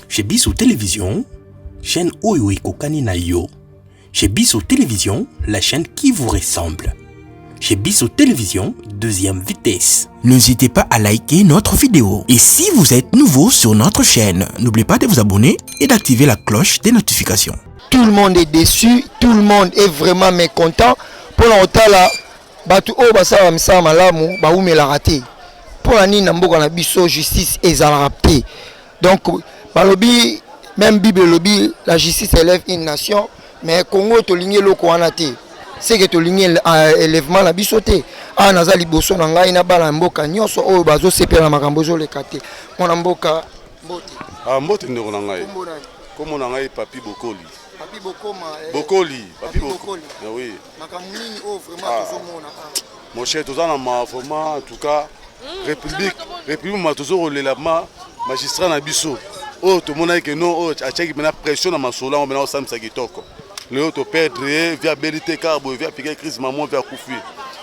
Chez Bissau Télévision, chaîne Oyo et Kokani na yo. Chez Bissau Télévision, la chaîne qui vous ressemble. Chez Bissau Télévision, deuxième vitesse. N'hésitez pas à liker notre vidéo. Et si vous êtes nouveau sur notre chaîne, n'oubliez pas de vous abonner et d'activer la cloche des notifications. Tout le monde est déçu, tout le monde est vraiment mécontent. Pour l'autre là, batu o basa misa malamu ba ume la raté. Pour la nina mboka na biso justice ezala rapté. Donc balobi même Bible lobby la justice élève une nation, mais Congo to ligné loko wana te. C'est que to ligné élèvement la biso te. Ah naza liboso na ngai na bala mboka nyonso oyo bazo sepela makambo zo lekate. Mona mboka mbote. Ah mbote ndeko na ngai. Komo na ngai Papi Bokoli. Papi Bokoma. Bokoli. Papi Bokoli. Oui. Makambo nini o vraiment tozomona. Mon cher tozana ma vraiment en tout cas République matozo la magistrat na biso. Oh tout le monde que non oh achaki mena pression na masola on mena osamisa kitoko. Le auto perdre via Belité Carbo via piquer crise maman via Koufi.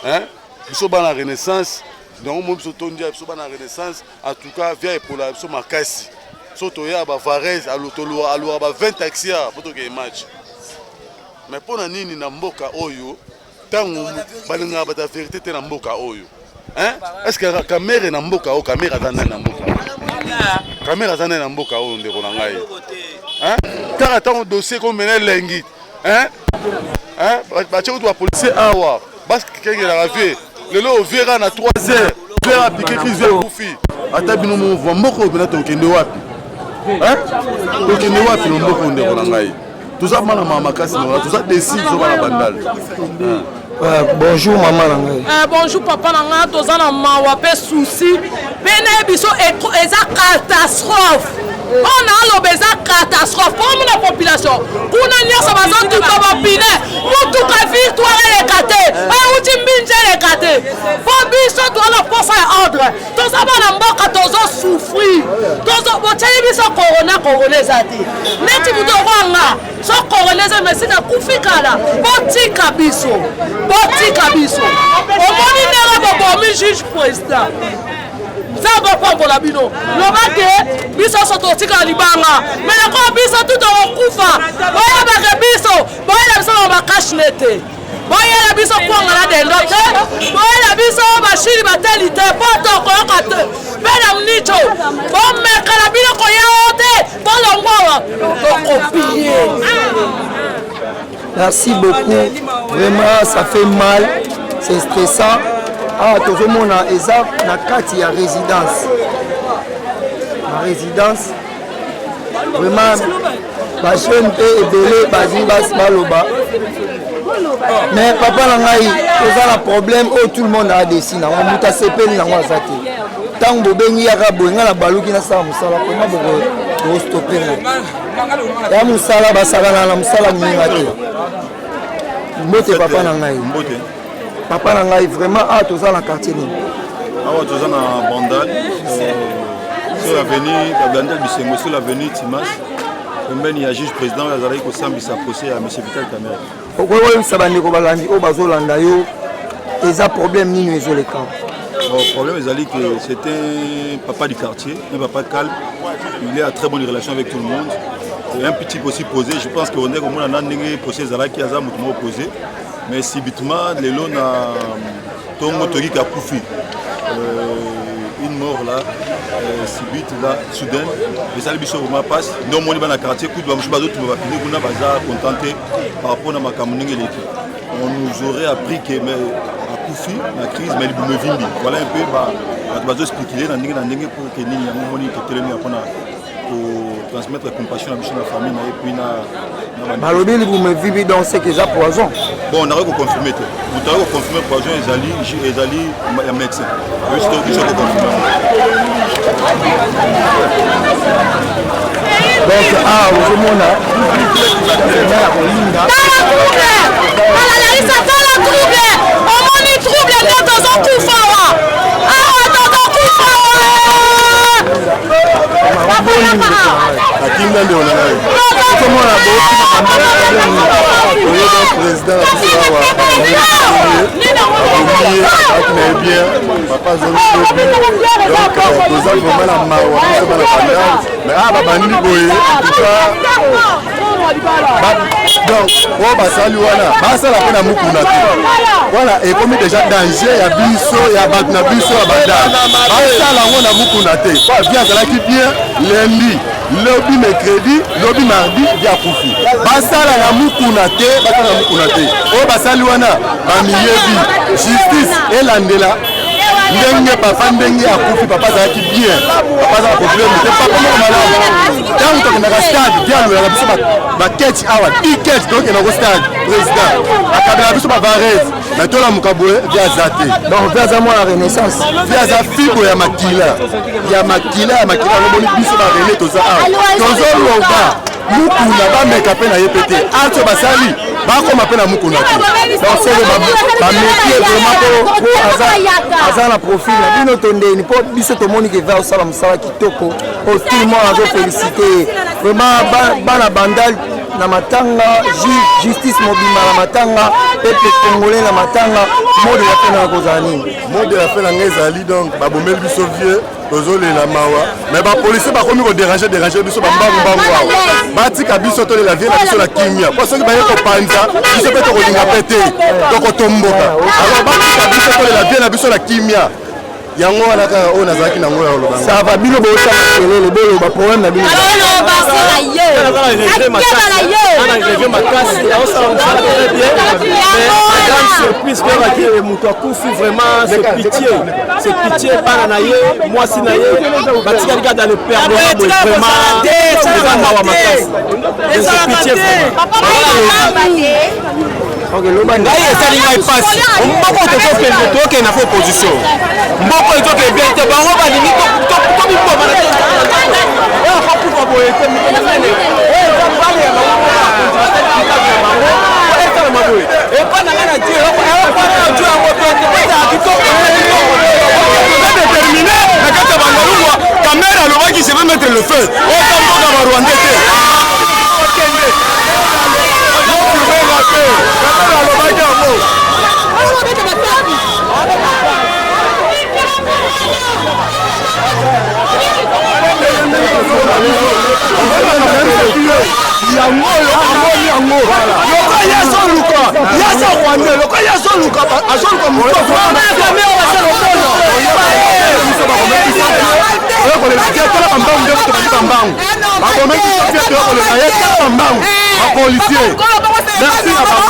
Hein? Biso bana renaissance donc moi biso tondia biso bana renaissance en tout cas via epola biso makasi. Soto ya ba Varese alotolo alo ba 20 taxi poto ke match. Mais pona nini na mboka oyo tango balinga ba ta vérité te na mboka oyo. Hein? Est-ce que caméra na mboka o caméra zana na mboka? Caméra zana na mboka o ndeko na ngai. Hein? Car tant dossier comme mena lengi. Hein? Hein? Ba tcheko to policier awa. Parce que quelqu'un la vie. Le lo verra na 3 heures. Verra piquer crise vers Koufi. Ata bino mo vo moko bena to kende wapi? Hein? To kende wapi no moko ndeko na ngai. Tout ça mana mama kasi no, tout ça décide zo bana bandal. Bonjour maman. Bonjour papa nanga tozana mawa pe souci. Bene biso eza catastrophe. On a l'obéza catastrophe pour la population. Pour nous dire ça va tout comme pine. Pour tout la victoire est écartée. Et où tu m'injures est écartée. Pour biso toi la force et ordre. Tout ça va n'importe tozo souffrir. Tozo boteli biso corona zati. Neti budo ranga. So corona mais c'est na kufikala. Botika biso. Au moni nera bobo mi juge président. Ça va pas pour la bino. Le bac biso sototika libanga. Mais la ko biso tout en kufa. Oya ba biso. Boya biso ba cash nete. Boya biso kwanga la de ndote. Boya biso ba shiri ba telite poto ko kate. Bela mnicho. Bon me kala bino ko yaote. Bon longwa. To copier. Merci beaucoup. Vraiment ça fait mal. C'est stressant. Ah, tout le monde a na kati ya résidence. La résidence, vraiment, la jeune est belé, bas baloba. Mais papa nangai, ça le problème où tout le monde a dessiné. On muta sepeli na wazati. Tant bobengi ya rabonga la baluki na sa musala comment bo stopper. Ya musala basala na musala ngati. Mbote papa nangai. Mbote. Papa nangai vraiment tous dans le quartier ni. Ah tous dans Bandal. Sur l'avenue Bandal Bisengo sur l'avenue Timas. Même il y a juge président Lazare ko sambi sa procès à monsieur Vital Kamera. Pourquoi vous savez ko balandi o bazolanda yo eza problème nini ezoleka. Le problème est que c'est un papa du quartier, un papa calme. Il est à très bonne relation avec tout le monde. Et un petit peu aussi posé, je pense qu'on est comme on a un procès qui a opposé. Mais si bitement les lots na tongo toki ka kufi une mort là subite là soudaine et ça le biso ma passe non moni bana quartier coup de mchuba d'autres va finir kuna baza contenté par rapport à ma kamuninge l'équipe on nous aurait appris que mais à kufi la crise mais le vimbi voilà un peu ba bazo expliquer na ndenge pour que nini ya moni que telemi apona transmettre la compassion à la famille et puis Malobi vous me vivez dans ce que ça poison. Bon, on a confirmé tout. Vous avez confirmé poison et Zali un médecin. Oui, c'est donc qui sont confirmés. Donc vous monde donc on basali wana basala pe na mukuna te voilà et comme déjà danger ya biso ya batna biso ya banda basala ngona mukuna te pas bien ça qui bien lundi lobby mercredi lobby mardi via kufi basala na mukuna te o basali wana ba miyebi justice elandela ndenge papa ndenge akufi papa azalaki bien papa azala problème te papa moko malamu ntango tokendaka stade dialolaka biso baketch awa ticket tokenda ko stade président akabela biso bavarese me tolamuka boye vi aza te donc vi aza mwana renaissance vi aza fibo ya makila aloboni biso barene toza awa tozoloba mukuna bameka mpe na ye pe te arto basali bakoma mpe na mukuna te donc sele bamekie vraiment po aza na profil na bino tondeni mpo biso tomoni ke va osala mosala kitoko po tout le monde azofélicité vraiment bana bandal na matanga justice mobima na matanga peuple congolais na matanga mode ya fena kozala nini mode ya fena nga ezali donc babomeli biso vie tozolela mawa mais bapolisier bakomi kodéranger biso bambangu awa batika biso tolela vie na biso na kimia po soki baye kopanza biso mpe tokolinga mpe te tokotomboka alors batika biso tolela vie na biso na kimia yango wana kaka oyo nazalaki nango ya oloba ça va bino bosala kelele boloba problème na bino surprise que moto akufi vraiment c'est pitié bana na ye mwasi na ye batikali dans le père vraiment c'est pitié ngai esali ngai pasi mboko tokende na fo opposition mboko ezoke bien te bango balingi tomiboma déterminé na kati ya bangalungwa kamera alobaki je vais mettre le feu otamboka barwande te merci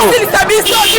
à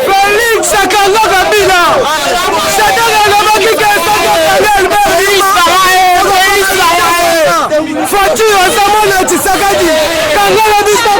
Félix Sakala Kabila. C'est Soki ozamona Tshisekedi kangala biso